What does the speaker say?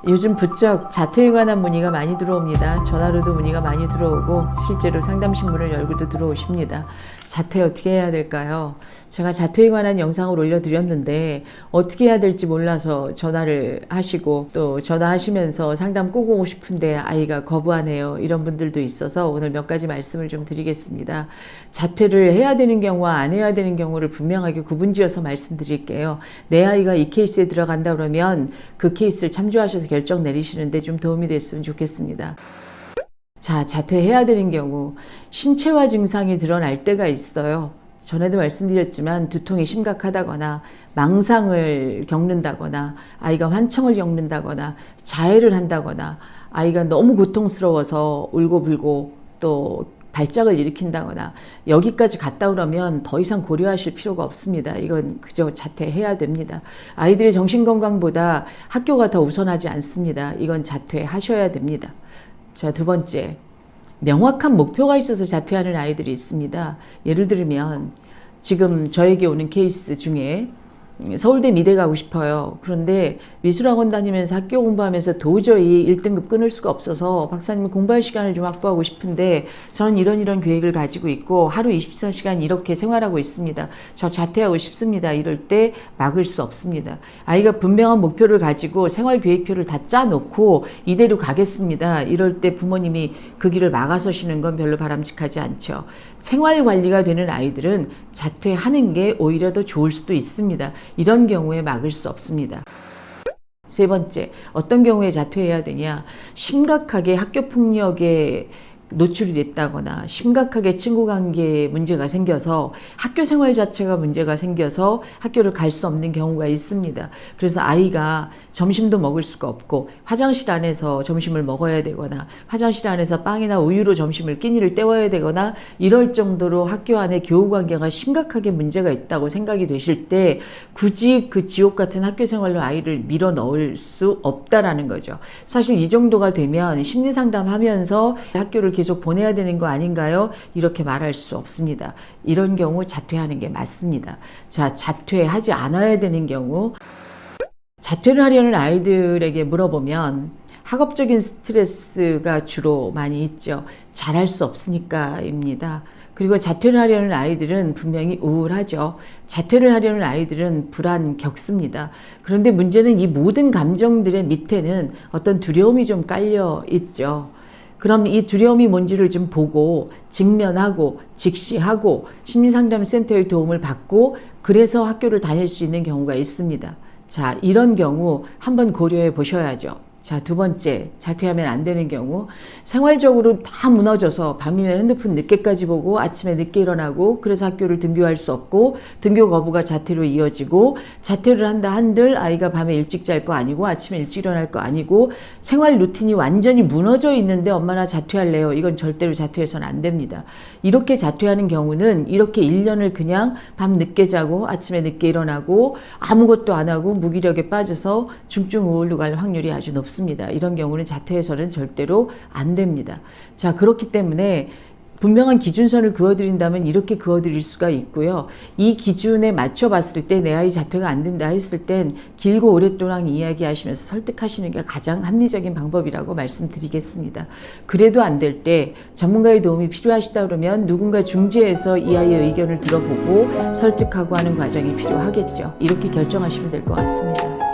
요즘 부쩍 자퇴에 관한 문의가 많이 들어옵니다. 전화로도 문의가 많이 들어오고 실제로 상담신문을 열고도 들어오십니다. 자퇴 어떻게 해야 될까요? 제가 자퇴에 관한 영상을 올려드렸는데 어떻게 해야 될지 몰라서 전화를 하시고 또 전화하시면서 상담 꼭 오고 싶은데 아이가 거부하네요. 이런 분들도 있어서 오늘 몇 가지 말씀을 좀 드리겠습니다. 자퇴를 해야 되는 경우와 안 해야 되는 경우를 분명하게 구분지어서 말씀드릴게요. 내 아이가 이 케이스에 들어간다 그러면 그 케이스를 참조하셔서 결정 내리시는데 좀 도움이 됐으면 좋겠습니다. 자, 자퇴해야 되는 경우 신체화 증상이 드러날 때가 있어요. 전에도 말씀드렸지만 두통이 심각하다거나 망상을 겪는다거나 아이가 환청을 겪는다거나 자해를 한다거나 아이가 너무 고통스러워서 울고불고 또 발작을 일으킨다거나 여기까지 갔다 그러면 더 이상 고려하실 필요가 없습니다. 이건 그저 자퇴해야 됩니다. 아이들의 정신건강보다 학교가 더 우선하지 않습니다. 이건 자퇴하셔야 됩니다. 자, 두 번째, 명확한 목표가 있어서 자퇴하는 아이들이 있습니다. 예를 들면 지금 저에게 오는 케이스 중에 서울대 미대 가고 싶어요. 그런데 미술학원 다니면서 학교 공부하면서 도저히 1등급 끊을 수가 없어서 박사님 공부할 시간을 좀 확보하고 싶은데 저는 이런 계획을 가지고 있고 하루 24시간 이렇게 생활하고 있습니다. 저 자퇴하고 싶습니다. 이럴 때 막을 수 없습니다. 아이가 분명한 목표를 가지고 생활계획표를 다 짜놓고 이대로 가겠습니다. 이럴 때 부모님이 그 길을 막아서시는 건 별로 바람직하지 않죠. 생활관리가 되는 아이들은 자퇴하는 게 오히려 더 좋을 수도 있습니다. 이런 경우에 막을 수 없습니다. 세 번째, 어떤 경우에 자퇴해야 되냐? 심각하게 학교폭력에 노출이 됐다거나 심각하게 친구 관계에 문제가 생겨서 학교 생활 자체가 문제가 생겨서 학교를 갈 수 없는 경우가 있습니다. 그래서 아이가 점심도 먹을 수가 없고 화장실 안에서 점심을 먹어야 되거나 화장실 안에서 빵이나 우유로 점심을 끼니를 때워야 되거나 이럴 정도로 학교 안에 교우 관계가 심각하게 문제가 있다고 생각이 되실 때 굳이 그 지옥 같은 학교 생활로 아이를 밀어 넣을 수 없다라는 거죠. 사실 이 정도가 되면 심리 상담하면서 학교를 계속 보내야 되는 거 아닌가요? 이렇게 말할 수 없습니다. 이런 경우 자퇴하는 게 맞습니다. 자, 자퇴하지 않아야 되는 경우 자퇴를 하려는 아이들에게 물어보면 학업적인 스트레스가 주로 많이 있죠. 잘할 수 없으니까입니다. 그리고 자퇴를 하려는 아이들은 분명히 우울하죠. 자퇴를 하려는 아이들은 불안 겪습니다. 그런데 문제는 이 모든 감정들의 밑에는 어떤 두려움이 좀 깔려 있죠. 그럼 이 두려움이 뭔지를 좀 보고 직면하고 직시하고 심리상담센터의 도움을 받고 그래서 학교를 다닐 수 있는 경우가 있습니다. 자, 이런 경우 한번 고려해 보셔야죠. 자, 두 번째, 자퇴하면 안 되는 경우 생활적으로 다 무너져서 밤이면 핸드폰 늦게까지 보고 아침에 늦게 일어나고 그래서 학교를 등교할 수 없고 등교 거부가 자퇴로 이어지고 자퇴를 한다 한들 아이가 밤에 일찍 잘 거 아니고 아침에 일찍 일어날 거 아니고 생활 루틴이 완전히 무너져 있는데 엄마 나 자퇴할래요. 이건 절대로 자퇴해서는 안 됩니다. 이렇게 자퇴하는 경우는 이렇게 1년을 그냥 밤 늦게 자고 아침에 늦게 일어나고 아무것도 안 하고 무기력에 빠져서 중증 우울로 갈 확률이 아주 높습니다. 이런 경우는 자퇴해서는 절대로 안 됩니다. 자, 그렇기 때문에 분명한 기준선을 그어드린다면 이렇게 그어드릴 수가 있고요. 이 기준에 맞춰봤을 때 내 아이 자퇴가 안 된다 했을 땐 길고 오랫동안 이야기하시면서 설득하시는 게 가장 합리적인 방법이라고 말씀드리겠습니다. 그래도 안 될 때 전문가의 도움이 필요하시다 그러면 누군가 중재해서 이 아이의 의견을 들어보고 설득하고 하는 과정이 필요하겠죠. 이렇게 결정하시면 될 것 같습니다.